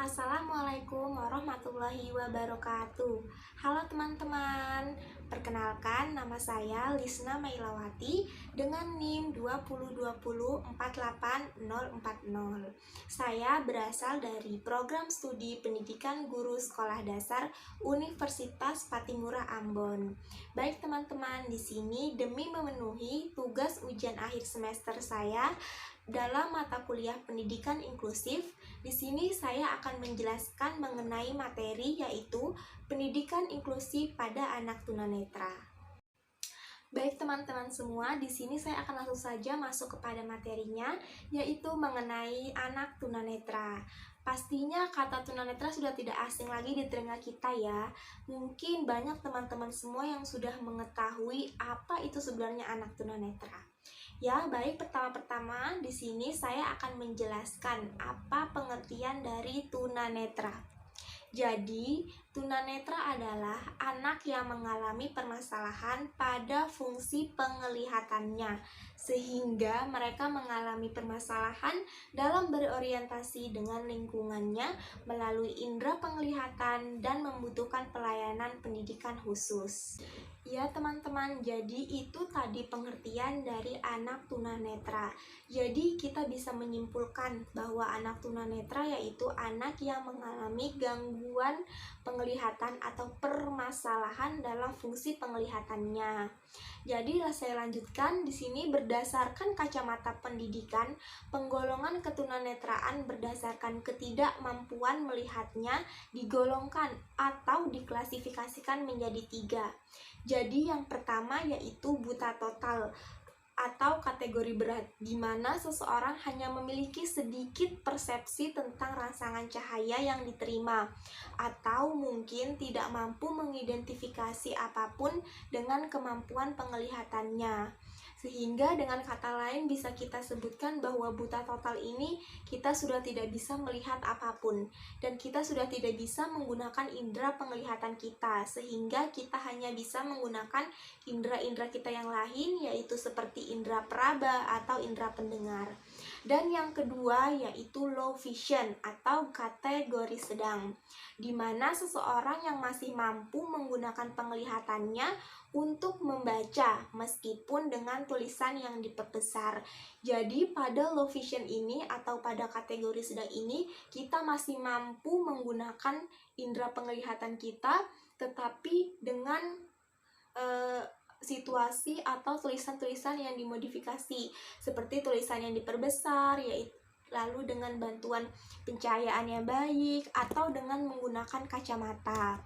Assalamualaikum warahmatullahi wabarakatuh. Halo teman-teman, perkenalkan nama saya Lisna Mailawati dengan NIM 202048040. Saya berasal dari program studi pendidikan guru sekolah dasar Universitas Patimura Ambon. Baik teman-teman, di sini demi memenuhi tugas ujian akhir semester saya dalam mata kuliah pendidikan inklusif, di sini saya akan menjelaskan mengenai materi yaitu pendidikan inklusi pada anak tunanetra. Baik teman-teman semua, di sini saya akan langsung saja masuk kepada materinya, yaitu mengenai anak tunanetra. Pastinya kata tunanetra sudah tidak asing lagi di telinga kita ya. Mungkin banyak teman-teman semua yang sudah mengetahui apa itu sebenarnya anak tunanetra. Ya, baik, pertama-tama di sini saya akan menjelaskan apa pengertian dari tunanetra. Jadi, tunanetra adalah anak yang mengalami permasalahan pada fungsi penglihatannya, sehingga mereka mengalami permasalahan dalam berorientasi dengan lingkungannya melalui indera penglihatan dan membutuhkan pelayanan pendidikan khusus. Ya teman-teman, jadi itu tadi pengertian dari anak tunanetra. Jadi kita bisa menyimpulkan bahwa anak tunanetra yaitu anak yang mengalami gangguan penglihatan atau permasalahan dalam fungsi penglihatannya. Jadi saya lanjutkan di sini berdasarkan kacamata pendidikan, penggolongan ketunanetraan berdasarkan ketidakmampuan melihatnya digolongkan atau diklasifikasikan menjadi 3. Jadi yang pertama yaitu buta total atau kategori berat, di mana seseorang hanya memiliki sedikit persepsi tentang rangsangan cahaya yang diterima, atau mungkin tidak mampu mengidentifikasi apapun dengan kemampuan penglihatannya. Sehingga dengan kata lain bisa kita sebutkan bahwa buta total ini kita sudah tidak bisa melihat apapun, dan kita sudah tidak bisa menggunakan indera penglihatan kita, sehingga kita hanya bisa menggunakan indera-indera kita yang lain, yaitu seperti indera peraba atau indera pendengar. Dan yang kedua yaitu low vision atau kategori sedang, di mana seseorang yang masih mampu menggunakan penglihatannya untuk membaca meskipun dengan tulisan yang diperbesar. Jadi pada low vision ini atau pada kategori sedang ini kita masih mampu menggunakan indera penglihatan kita, tetapi dengan situasi atau tulisan-tulisan yang dimodifikasi seperti tulisan yang diperbesar, yaitu lalu dengan bantuan pencahayaan yang baik atau dengan menggunakan kacamata.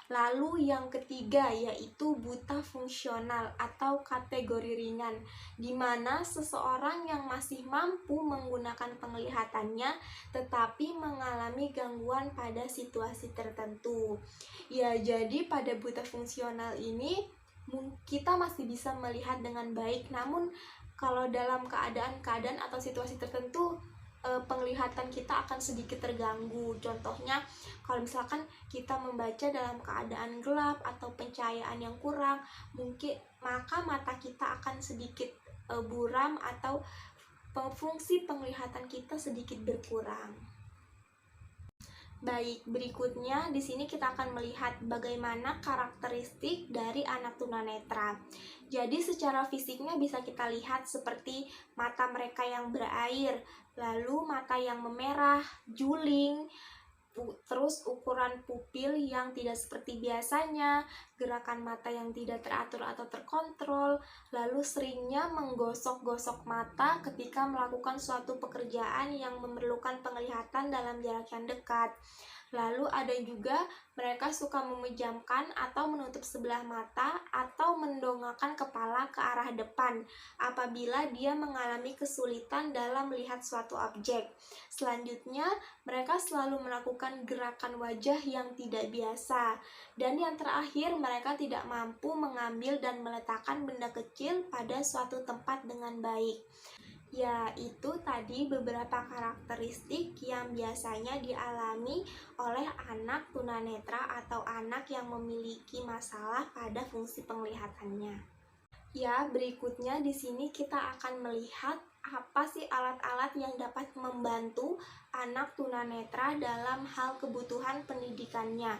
Lalu yang ketiga yaitu buta fungsional atau kategori ringan, di mana seseorang yang masih mampu menggunakan penglihatannya tetapi mengalami gangguan pada situasi tertentu. Ya, jadi pada buta fungsional ini kita masih bisa melihat dengan baik, namun kalau dalam keadaan atau situasi tertentu penglihatan kita akan sedikit terganggu. Contohnya, kalau misalkan kita membaca dalam keadaan gelap atau pencahayaan yang kurang, mungkin maka mata kita akan sedikit buram atau fungsi penglihatan kita sedikit berkurang. Baik, berikutnya di sini kita akan melihat bagaimana karakteristik dari anak tunanetra. Jadi secara fisiknya bisa kita lihat seperti mata mereka yang berair, lalu mata yang memerah, juling, terus ukuran pupil yang tidak seperti biasanya, gerakan mata yang tidak teratur atau terkontrol, lalu seringnya menggosok-gosok mata ketika melakukan suatu pekerjaan yang memerlukan penglihatan dalam jarak yang dekat. Lalu ada juga mereka suka memejamkan atau menutup sebelah mata atau mendongakkan kepala ke arah depan apabila dia mengalami kesulitan dalam melihat suatu objek. Selanjutnya, mereka selalu melakukan gerakan wajah yang tidak biasa. Dan yang terakhir, mereka tidak mampu mengambil dan meletakkan benda kecil pada suatu tempat dengan baik. Ya, itu tadi beberapa karakteristik yang biasanya dialami oleh anak tunanetra atau anak yang memiliki masalah pada fungsi penglihatannya. Ya, berikutnya di sini kita akan melihat apa sih alat-alat yang dapat membantu anak tunanetra dalam hal kebutuhan pendidikannya.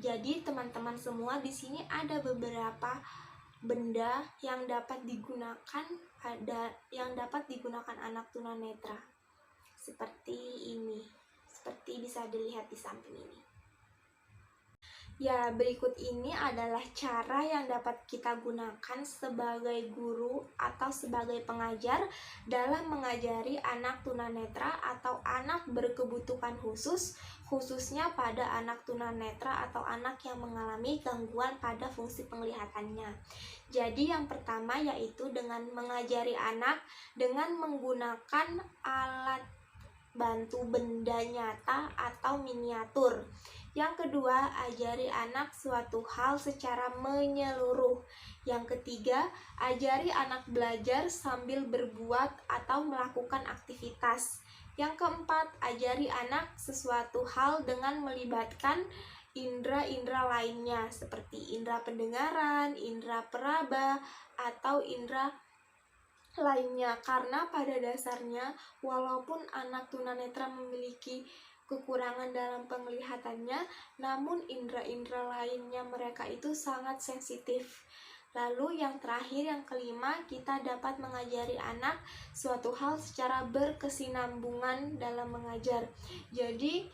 Jadi teman-teman semua, di sini ada beberapa benda yang dapat digunakan anak tunanetra. Seperti ini. Seperti bisa dilihat di samping ini. Ya, berikut ini adalah cara yang dapat kita gunakan sebagai guru atau sebagai pengajar dalam mengajari anak tunanetra atau anak berkebutuhan khusus, khususnya pada anak tunanetra atau anak yang mengalami gangguan pada fungsi penglihatannya. Jadi yang pertama yaitu dengan mengajari anak dengan menggunakan alat bantu benda nyata atau miniatur. Yang kedua, ajari anak suatu hal secara menyeluruh. Yang ketiga, ajari anak belajar sambil berbuat atau melakukan aktivitas. Yang keempat, ajari anak sesuatu hal dengan melibatkan indera-indera lainnya seperti indera pendengaran, indera peraba, atau indera lainnya. Karena pada dasarnya walaupun anak tunanetra memiliki kekurangan dalam penglihatannya, namun indera-indera lainnya mereka itu sangat sensitif. Lalu yang terakhir, yang kelima, kita dapat mengajari anak suatu hal secara berkesinambungan dalam mengajar. Jadi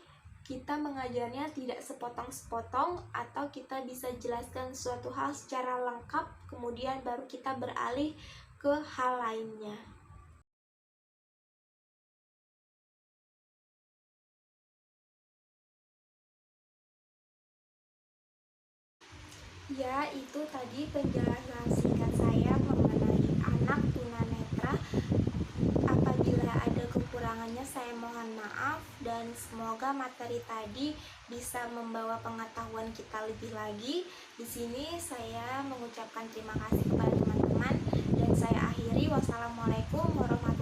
kita mengajarnya tidak sepotong-sepotong, atau kita bisa jelaskan suatu hal secara lengkap, kemudian baru kita beralih ke hal lainnya. Ya, itu tadi penjelasan singkat saya mengenai anak tunanetra. Apabila ada kekurangannya saya mohon maaf, dan semoga materi tadi bisa membawa pengetahuan kita lebih lagi. Di sini saya mengucapkan terima kasih kepada teman-teman dan saya akhiri. Wassalamualaikum warahmatullahi wabarakatuh.